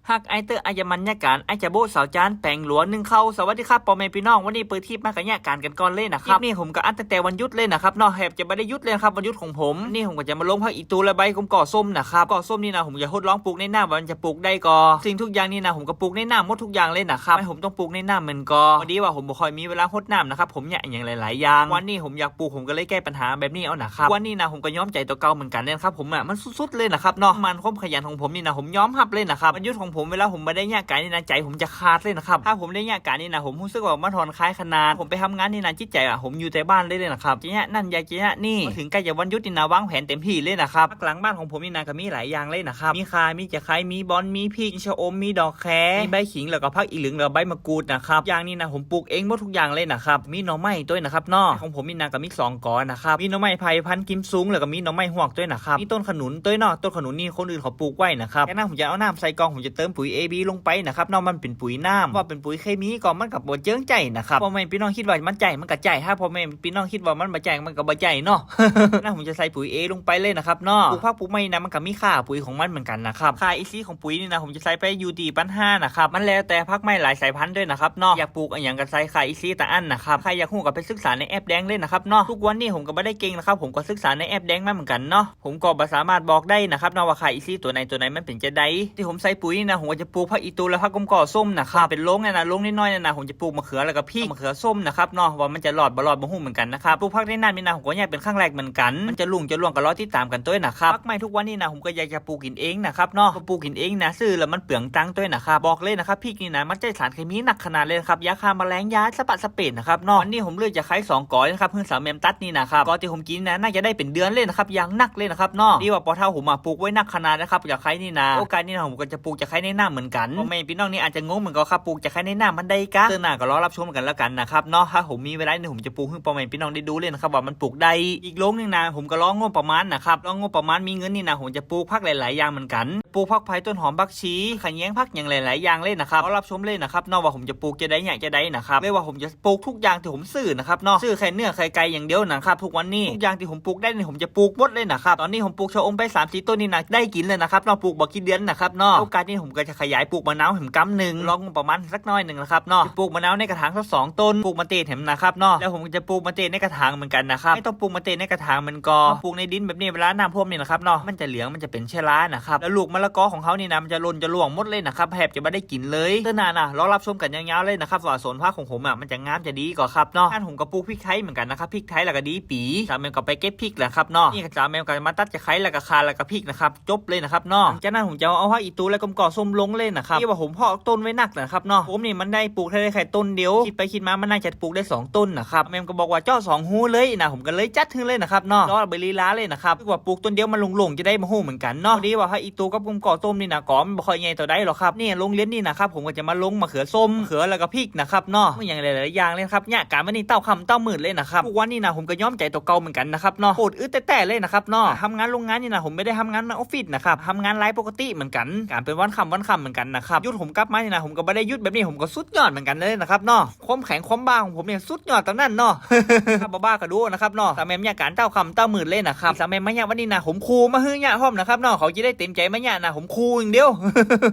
ฮักไอเตอร์อายมันยาการไอจะโบสาวจานแปลงหลวง1เข้าสวัสดีครับปอแม่พี่น้องวันนี้เปิดทีมากันยาการกันก่อนเลยนะครับนี่ผมก็อัดตั้งแต่วันหยุดเลยนะครับนอกแหบจะไม่ได้หยุดเลยครับวันหยุดของผมนี่ผมก็จะมาลงพักอีตูและใบผมก่อส้มนะครับก่อส้มนี่นะผมจะทดลองปลูกในหน้ามันจะปลูกได้ก่อสิ่งทุกอย่างนี่นะผมก็ปลูกในหน้าหมดทุกอย่างเลยนะครับไม่ผมต้องปลูกในหน้ามันก่อวันนี้ว่าผมบ่ค่อยมีเวลาหดน้ำนะครับผมเนี่ยอย่างหลายๆอย่างวันนี้ผมอยากปลูกผมก็เลยแก้ปัญหาแบบนี้เอานะครับวันนี้นะผมก็ย้อมใจตัวเก่าเหมือนกันเลยครับผมอ่ะมันสุดๆเลยนะครับเนาะมันความขยันของผมนี่นะผมย้อมหับเลยนะครับวันหยุดของผมเวลาผมไม่ได้ยากการนี่นะใจผมจะขาดเลยนะครับถ้าผมได้ยากการนี่นะผมรู้สึกว่ามันถอนคล้ายขนาดผมไปทำงานนี่นะจิตใจอ่ะผมอยู่แต่บ้านเลยนะครับจีเนี่ยนั่นยายจีเนี่ยนี่ถึงใกล้จะวันหยุดนี่นะวางแผนเต็มที่เลยนะครับหลังบ้านของผมนี่นะก็มีหลายอย่างเลยนะครับมีคามีจะไคร้มีบอนมีพริกมีชะอมมีดอกแคมีใบขิงแล้วก็ผักอีหลึงแล้วใบมะกรูดนะครับอย่างนี้นะผมปลูกเองหมดทุกอย่างเลยนะครับมีหน่อไม้ด้วยนะครับนอของผมนี่นะก็มี2 กอนะครับมีหน่อไม้ไผ่พันธุ์กิมซุงแล้วก็มีหน่อไม้หวกด้วยนะครับมีต้นขนุนด้วยเนาะต้นขนุนนี่คนอื่นเขาปลูกไว้นะครับแค่นั้นผมจะเอาน้ำใส่กองผมจะเติมปุ๋ย AB ลงไปนะครับนอกมันเป็นปุ๋ยน้ำว่าเป็นปุ๋ยเคมีก็มันกับบ่เจิ้งใจนะครับพ่อแม่พี่น้องคิดว่ามันใจมันก็ใจถ้าพ่อแม่พี่น้องคิดว่ามันบ่ใจมันก็บ่ใจเนาะ นั่นผมจะใส่ปุ๋ย A ลงไปเลยนะครับเนาะปลูกผักปลูกไม้นะมันก็มีค่าปุ๋ยของมันเหมือนกันนะครับค่าอีซีของปุ๋ยนี่นะผมจะใส่ไปอยู่ที่1,500นะครับมันแล้วแต่ผักไม้หลายสายพันธุ์ด้วยนะครับเนาะอยากปลูกอย่างก็ใส่ค่าอีซีแต่อันนะครับใครอยากรู้ก็ไปศึกษาในแอปแดงเลยนะครับเนาะทุกวันนี้ผมก็ไม่ได้เก่งนะครับผมก็ศึกษาในแอปแดงมาเหมือนกันเนาะผมก็บ่สามารถบอกได้นะครับเนาะว่าค่าอีซีตัวไหนมันเป็นจะได้ที่ผมใส่ปุ๋ยนี่นะผมก็จะปลูกผักอีตูและผักกมก่อส้มนะครับเป็นลงเนี่ยนะลงน้อยๆเนี่ยนะผมจะปลูกมะเขือแล้วก็พริกมะเขือส้มนะครับเนาะว่ามันจะรอดบ่ฮู้เหมือนกันนะครับปลูกผักในน้ำนี่นะผมก็แยกเป็นครั้งแรกเหมือนกันมันจะลุ่งก็รอติดตามกันตัวนะครับผักไม้ทุกวันนี้นะผมก็อยากจะปลูกกินเองนะครับเนาะปลูกกินเองนะซื้อแล้วมันเปลืองตังค์ตัวนะครับบอกเลยนะครับพริกนี่นะมันใช้สารเคมีหนักขนาดเลยครับยาฆ่าแมลงยาสปัดสเปดนะครับเนาะวันนี้ผมเลือกจะขาย2 กอนะครับเพื่อสาวแมมตัดนี่นะครับกอที่ผมกินนะน่าจะได้เป็นเดือนเลยนะครับอย่างหนักเลยนะครับเนาะดีว่าพอเท่าผมมาปลูกไว้หนักขนาดนะครับอยากขายนี่นะโอกาสนี่นะผมก็จะปลูกจะขายในหน้าเหมือนกันพ่อแม่พี่น้องนี่อาจจะงงเหมือนกันครับปลูกจะขายในหน้ามันได้กะเตือนหน้าก็รอรับชมกันแล้วกันนะครับเนาะถ้าผมมีเวลาเนี่ยผมจะปลูกให้พ่อแม่พี่น้องได้ดูเลยนะครับว่ามันปลูกได้อีกโรงนึงนะผมก็ร้องงบประมาณนะครับร้องงบประมาณมีเงินนี่นะผมจะปลูกผักหลายๆอย่างเหมือนกันปลูกผักไผ่ต้นหอมผักชีขะแยงผักอย่างหลายๆอย่างเลยนะครับรอรับชมเลยนะครับเนาะว่าผมจะปลูกจะได้อยากจะได้นะครับไม่ว่าผมจะปลูกทุกอย่างที่ผมซื้อนะครับเนาะซื้อไข่เนื้อไข่ไก่อย่างเดียวนะครับทุกวันนี้ทุกอย่างที่ผมปลูกได้เนี่ยผมจะปลูกหมดเลยนะครับตอนนี้ผมปลูกชะอมไป3-4 ต้นนี่นะได้กินเลยนะครับเราปลูกบ่กี่เดือนนะครับเนาะโอกาสนี้ผมก็จะขยายปลูกมะนาวเห็มกำหนึ่งลองประมาณสักน้อยหนึ่งนะครับเนาะปลูกมะนาวในกระถางสัก2 ต้นปลูกมะเตดเห็มนะครับเนาะแล้วผมจะปลูกมะเตดในกระถางเหมือนกันนะครับไม่ต้องปลูกมะเตดในกระถางมันก็ปลูกในดินแบบนี้เวลาน้ำท่วมนี่นะครับเนาะมันจะเหลืองมันจะเป็นเชื้อรานะครับแล้วลูกมะละกอของเขานี่นะมันจะหล่นจะร่วงหมดเลยนะครับแทบจะไม่ได้กินเลยเต้นนานนะรอรับชมกันยาวๆเลยนะครับว่าสวนผักของผมอ่ะมันจะงามจะดีกว่าครับเนาะท่านผมก็ปลูกพริกไทยเหมือนกันนะครับพริกไทยแล้วก็ดีปีสามแมวก็ไปเก็บพริกแหละครับเนาะนี่ก็สามแมวก็มาตัดจะไข่แล้วก็คาแล้วก็พริกนะครับจบเลยนะครับเนาะจากนั้นผมจะเอาผักอีตูและกมก่อส้มลงเลยนะครับที่ว่าผมเพาะต้นไว้หนักนะครับเนาะผมนี่มันได้ปลูกได้แค่ต้นเดียวคิดไปคิดมามันน่าจะปลูกได้2 ต้นนะครับแมวก็บอกว่าเจ้า2 หูเลยนะผมก็เลยจัดถึงเลยนะครับเนาะรอเบลีล้าเลยนะครับคือว่าปลูกต้นเดียวมันลงจะได้มาหูเหมือนกันเนาะดีว่าผักอีตูกับกมก่อส้มนี่นะก่อมันบ่ค่อยใหญ่ต่อได้หรอกครับนี่โรงเรียนนี่นะครับผมก็จะมาลงมะเขือส้มมะเขือแล้วก็พริกนะครับเนาะอย่างหลายๆอย่างเลยครับเนี่ยการวันนี้เต้าคำเต้าหมื่นเลยนะครับทุกวันนี่นะผมก็ย้อมใจตัวเก่าเหมือนกันนะครับเนาะโคตรแต่เลยนะครับเนาะทำงานโรงงานนี่นะผมไม่ได้ทำงานในออฟฟิศนะครับทำงานไลฟ์ปกติเหมือนกันการเป็นวันค่ำเหมือนกันนะครับยุดผมกลับมานี่นะผมก็ไม่ได้ยุดแบบนี้ผมก็สุดยอดเหมือนกันเลยนะครับเนาะความแข็งความบ้าของผมเนี่ยสุดยอดตอนนั้นเนาะ บ้าก็ดูนะครับเนาะสามแมมเนี่ยการเต้าคำเต้าหมื่นเลยนะครับสามแมมมาเนี่ยวันนี้นะผมคูมาฮื้อเนี่ยพร้อมนะครับเนาะเขาจะได้เต็มใจมาเนี่ยนะผมคูอย่างเดียว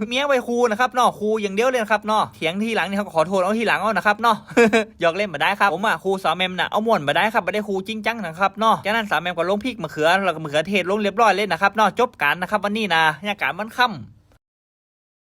เมียไว้คูนะครับเนาะคูอย่างเดียวเลยนะครับเนาะเถียงทีหลังนี่เขาขอโทษเอาทีหลังเอานะครับเนาะ หยอกเล่นมาได้ครับผมครูสามแมมนะเอาม่วนมาได้ครับไม่ได้ครูจริงจังนะครับเนาะจากนั้นสามแมมก็ลงพริกมะเขือแล้วก็มะเขือเทศลงเรียบร้อยเลยนะครับเนาะจบการนะครับวันนี้นะเนี่ยการมันค่ำ